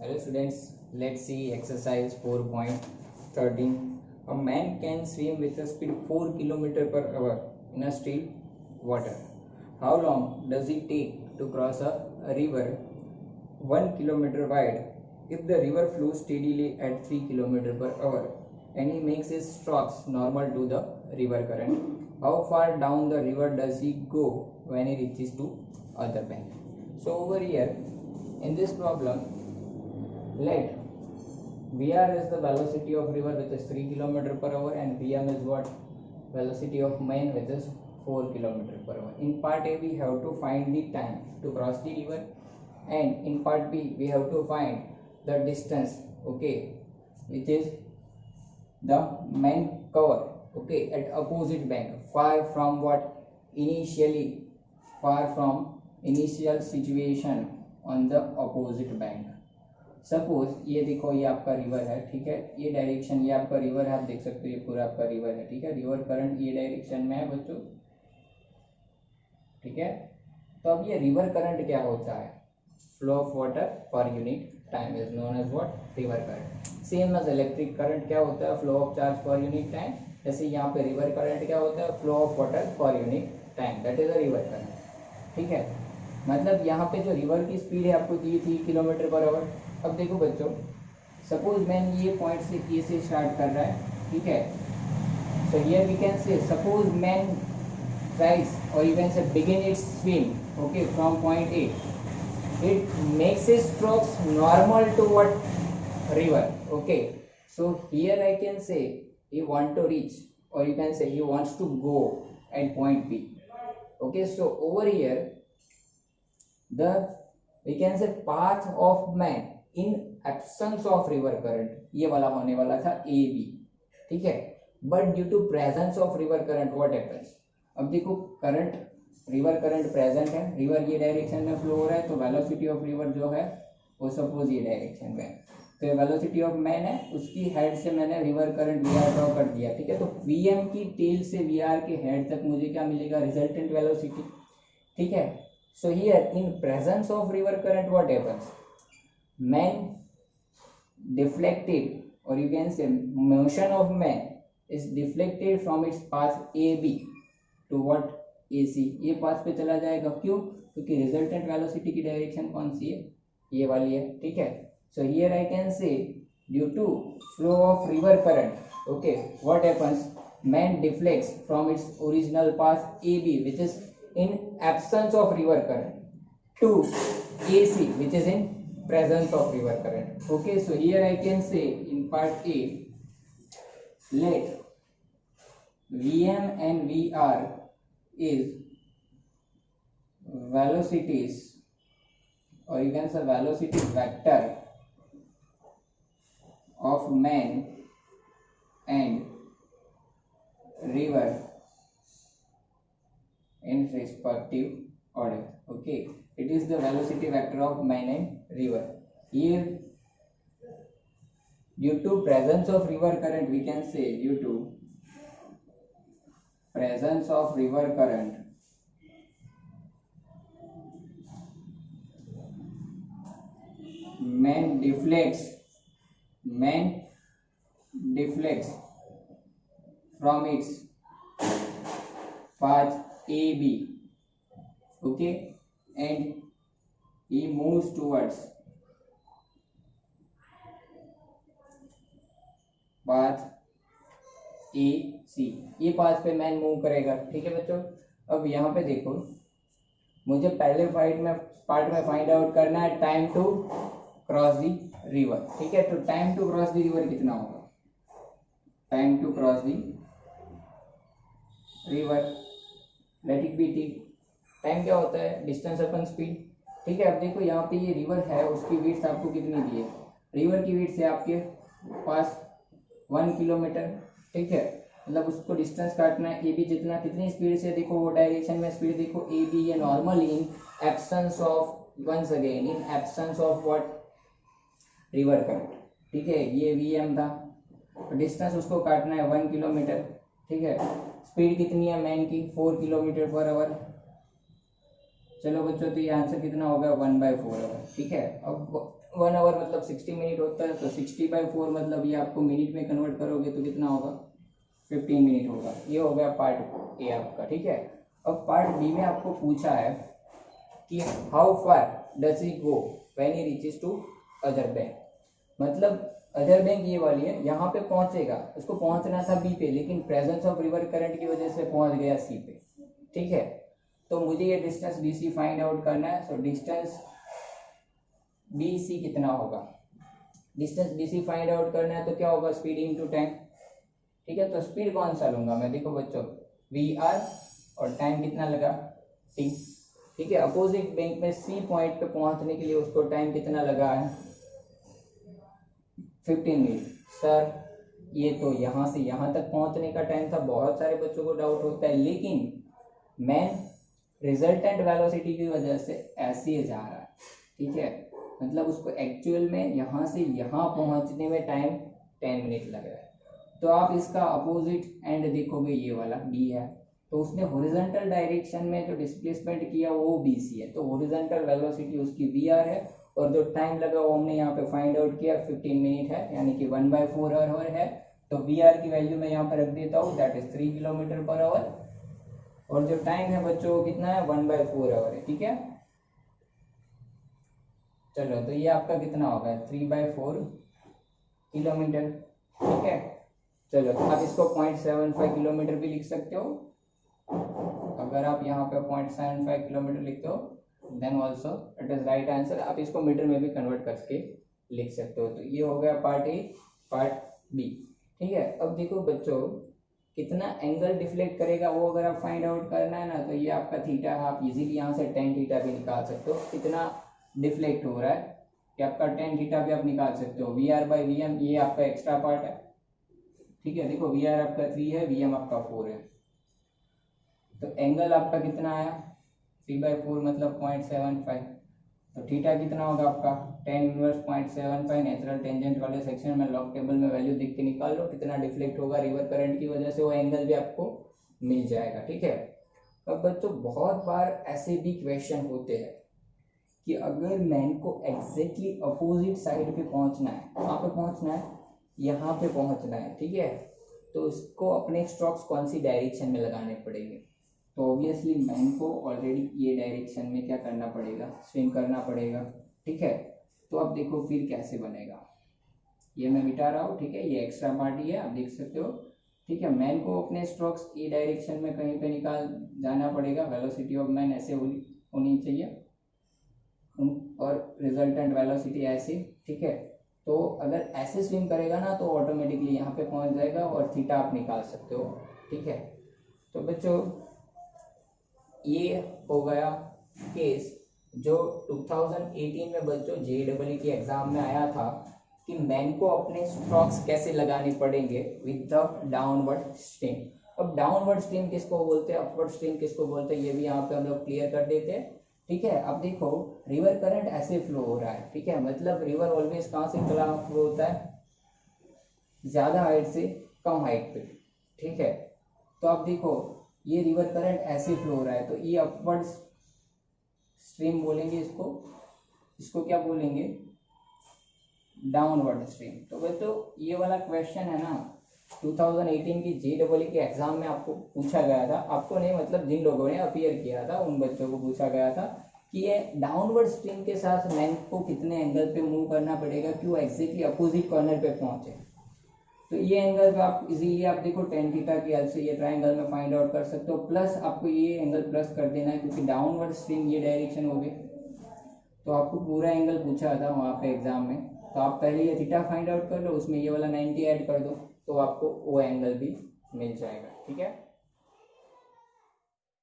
Hello students, let's see exercise 4.13. A man can swim with a speed 4 km per hour in a still water. How long does it take to cross a river 1 kilometer wide if the river flows steadily at 3 km per hour and he makes his strokes normal to the river current? How far down the river does he go when he reaches to other bank? So over here in this problem, let Vr is the velocity of river which is 3 km per hour and Vm is what? Velocity of man which is 4 km per hour. In part A we have to find the time to cross the river, and in part B we have to find the distance, okay, which is the man cover, okay, at opposite bank, far from what? Initially, far from initial situation on the opposite bank. Suppose ये देखो, ये आपका river है, ठीक है, ये direction, ये आपका रिवर है, आप देख सकते हो ये पूरा आपका रिवर है, ठीक है, रिवर करंट ये डायरेक्शन में है बच्चों, ठीक है। तो अब ये रिवर करंट क्या होता है? Flow of water per unit time is known as what? River current. Same as electric current क्या होता है? Flow of charge per unit time. जैसे यहाँ पे रिवर करंट क्या होता है? Flow of water per unit time, that is a river current, ठीक है। मतलब यहाँ पे जो रिवर की स्पीड है आपको दी थी किलोमीटर पर आवर। अब देखो बच्चों, सपोज मैन ये पॉइंट से ए से स्टार्ट कर रहा है, ठीक है। So here we can say suppose man tries और you can say begin its swim, okay, from point A, it makes its strokes normal to what? River, okay. So here I can say he want to reach, or you can say he wants to go at point B, okay. So over here the we can say path of man in absence of river current, ये वाला होने वाला था ए B, ठीक है। But due to presence of river current what happens? अब देखो current, river current present है, रिवर ये डायरेक्शन में फ्लो हो रहा है, तो वेलोसिटी ऑफ रिवर जो है वो सपोज ये डायरेक्शन में, तो वेलोसिटी ऑफ मैन है, उसकी हेड से मैंने river current V R draw कर दिया, ठीक है। तो वी एम की टेल से वी आर के हेड तक मुझे क्या मिलेगा? रिजल्टेंट वेलोसिटी, ठीक है। So here in presence of river current what happens? Man deflected, or you can say motion of man is deflected from its path AB to what? AC, ये path पे चला जाएगा, क्यों? क्योंकि रिजल्टेंट वेलोसिटी की direction कौन सी है? ये वाली है, ठीक है। So here I can say due to flow of river current, okay, what happens? Man deflects from its original path AB which is in absence of river current to AC which is in presence of river current, okay. So here I can say in part A, let Vm and Vr is velocities, or you can say velocity vector of man and river in respective order, okay. It is the velocity vector of man and river. Here due to presence of river current we can say due to presence of river current man deflects from its path AB, okay, and he moves towards path A C, ये path पे man move करेगा, ठीक है बच्चों। अब यहाँ पे देखो, मुझे पहले पार्ट में फाइंड आउट करना है time to cross the river, ठीक है। तो time to cross the river कितना होगा? Time to cross the river, let it be T. Time क्या होता है? डिस्टेंस अपन स्पीड, ठीक है। अब देखो यहाँ पे ये रिवर है, उसकी विड्थ आपको कितनी दी है? रिवर की विड्थ है आपके पास 1 किलोमीटर, ठीक है। मतलब उसको डिस्टेंस काटना है ए बी, जितना कितनी स्पीड से, देखो वो डायरेक्शन में स्पीड देखो ए बी, ये normally in absence of, once again in absence of what? River current, ठीक है। ये वी एम था, डिस्टेंस उसको काटना है 1 किलोमीटर, ठीक है। स्पीड कितनी है मैन की? 4 किलोमीटर पर आवर। चलो बच्चों, तो ये आंसर कितना होगा 1/4 आवर। ठीक है, अब 1 आवर मतलब 60 मिनट होता है, तो 60/4 मतलब ये आपको मिनट में कन्वर्ट करोगे तो कितना होगा 15 मिनट होगा। ये हो गया पार्ट ए आपका। ठीक है, अब पार्ट बी में आपको पूछा है कि how far does he go when he reaches to other bank. मतलब अदर बैंक ये वाली है, यहाँ पे पहुंचेगा, उसको पहुंचना था बी पे, लेकिन प्रेजेंस ऑफ रिवर करंट की वजह से पहुंच गया सी पे। ठीक है, तो मुझे ये distance B C find out करना है। सो डिस्टेंस बी सी कितना होगा, distance B C find out करना है तो क्या होगा स्पीड इनटू टाइम। ठीक है, तो स्पीड कौन सा लूंगा मैं, देखो बच्चों वी आर और टाइम कितना लगा टी। ठीक है, अपोजिट बैंक में सी पॉइंट पे पहुंचने के लिए उसको टाइम कितना लगा है 15 मिनट। सर ये तो यहाँ से यहाँ तक पहुंचने का टाइम था, बहुत सारे बच्चों को डाउट होता है, लेकिन मैं रिजल्टेंट वेलोसिटी की वजह से ऐसे ही जा रहा है। ठीक है, मतलब उसको एक्चुअल में यहाँ से यहाँ पहुँचने में टाइम 10 मिनट लग रहा है। तो आप इसका अपोजिट एंड देखोगे, ये वाला बी है, तो उसने हॉरिजॉन्टल डायरेक्शन में जो डिस्प्लेसमेंट किया वो बी सी है, तो हॉरिजॉन्टल वेलोसिटी उसकी वी आर है, और जो टाइम लगा वो हमने यहाँ पे फाइंड आउट किया 15 मिनट है, यानी कि 1/4 आवर है। तो वी आर की वैल्यू मैं यहाँ पर रख देता हूँ, that is 3 kilometre per hour, और जो टाइम है बच्चों कितना है 1/4 आवर है। ठीक है, चलो तो ये आपका कितना होगा 3/4 किलोमीटर। ठीक है, चलो तो आप इसको 0.75 किलोमीटर भी लिख सकते हो। अगर आप यहाँ पे 0.75 किलोमीटर लिखते हो then also it is right answer. आप इसको मीटर में भी कन्वर्ट करके लिख सकते हो। तो ये हो गया पार्ट ए। पार्ट बी, ठीक है, अब देखो बच्चों कितना एंगल डिफ्लेक्ट करेगा वो अगर आप फाइंड आउट करना है ना, तो ये आपका थीटा है, आप इजीली यहाँ से tan थीटा भी निकाल सकते हो कितना डिफ्लेक्ट हो रहा है, कि आपका tan थीटा भी आप निकाल सकते हो। VR/VM ये आपका एक्स्ट्रा पार्ट है। ठीक है, देखो VR आपका 3 है, VM आपका 4 है, तो एंगल आपका कितना आया 3/4 मतलब 0.75, तो थीटा कितना होगा आपका tan इनवर्स 0.75। नेचुरल टेंजेंट वाले सेक्शन में लॉग टेबल में वैल्यू देख के निकाल लो कितना डिफ्लेक्ट होगा रिवर करंट की वजह से, वो एंगल भी आपको मिल जाएगा। ठीक है, अब बच्चों बहुत बार ऐसे भी क्वेश्चन होते हैं कि अगर मैन को एग्जैक्टली अपोजिट साइड पे पहुंचना है, कहाँ पे पहुंचना है, यहाँ पे पहुंचना है। ठीक है, तो उसको अपने स्ट्रोक्स कौन सी डायरेक्शन में लगाने पड़ेंगे, तो ऑब्वियसली मैन को ऑलरेडी ये डायरेक्शन में क्या करना पड़ेगा, स्विम करना पड़ेगा। ठीक है, तो अब देखो फिर कैसे बनेगा, ये मैं मिटा रहा हूँ। ठीक है, ये एक्स्ट्रा पार्ट ही है, आप देख सकते हो। ठीक है, मैन को अपने स्ट्रोक्स ए डायरेक्शन में कहीं पे निकाल जाना पड़ेगा, वेलोसिटी ऑफ मैन ऐसे होनी चाहिए और रिजल्टेंट वेलोसिटी ऐसी। ठीक है, तो अगर ऐसे स्विम करेगा ना तो ऑटोमेटिकली यहाँ पे पहुँच जाएगा और थीटा आप निकाल सकते हो। ठीक है, तो बच्चों ये हो गया केस जो 2018 में बच्चों JEE के एग्जाम में आया था कि मैन को अपने स्ट्रोक्स कैसे लगाने पड़ेंगे विद द डाउनवर्ड स्ट्रीम। अब डाउनवर्ड स्ट्रीम किसको बोलते हैं, अपवर्ड स्ट्रीम किसको बोलते हैं, ये भी यहाँ पे हम लोग क्लियर कर देते हैं। ठीक है, अब देखो रिवर करंट ऐसे फ्लो हो रहा है। ठीक है, मतलब रिवर ऑलवेज कहाँ से फ्लो होता है, ज्यादा हाइट से कम हाइट पे। ठीक है, तो आप देखो ये रिवर करंट ऐसे फ्लो हो रहा है, तो ये अपवर्ड स्ट्रीम बोलेंगे इसको, इसको क्या बोलेंगे डाउनवर्ड स्ट्रीम। तो बच्चों ये वाला क्वेश्चन है ना 2018 की JEE के एग्जाम में आपको पूछा गया था, आपको नहीं मतलब जिन लोगों ने अपीयर किया था उन बच्चों को पूछा गया था कि ये डाउनवर्ड स्ट्रीम के साथ मैन को कितने एंगल पे मूव करना पड़ेगा कि वो एग्जैक्टली अपोजिट कॉर्नर पे पहुंचे। तो ये एंगल आप इजीली आप देखो tan थीटा की हेल्प से ये ट्राइंगल में फाइंड आउट कर सकते हो, प्लस आपको ये एंगल प्लस कर देना है क्योंकि डाउनवर्ड स्ट्रीम ये डायरेक्शन हो गई। तो आपको पूरा एंगल पूछा था वहाँ पे एग्जाम में, तो आप पहले ये थीटा फाइंड आउट कर लो, उसमें ये वाला 90 ऐड कर दो, तो आपको वो एंगल भी मिल जाएगा। ठीक है।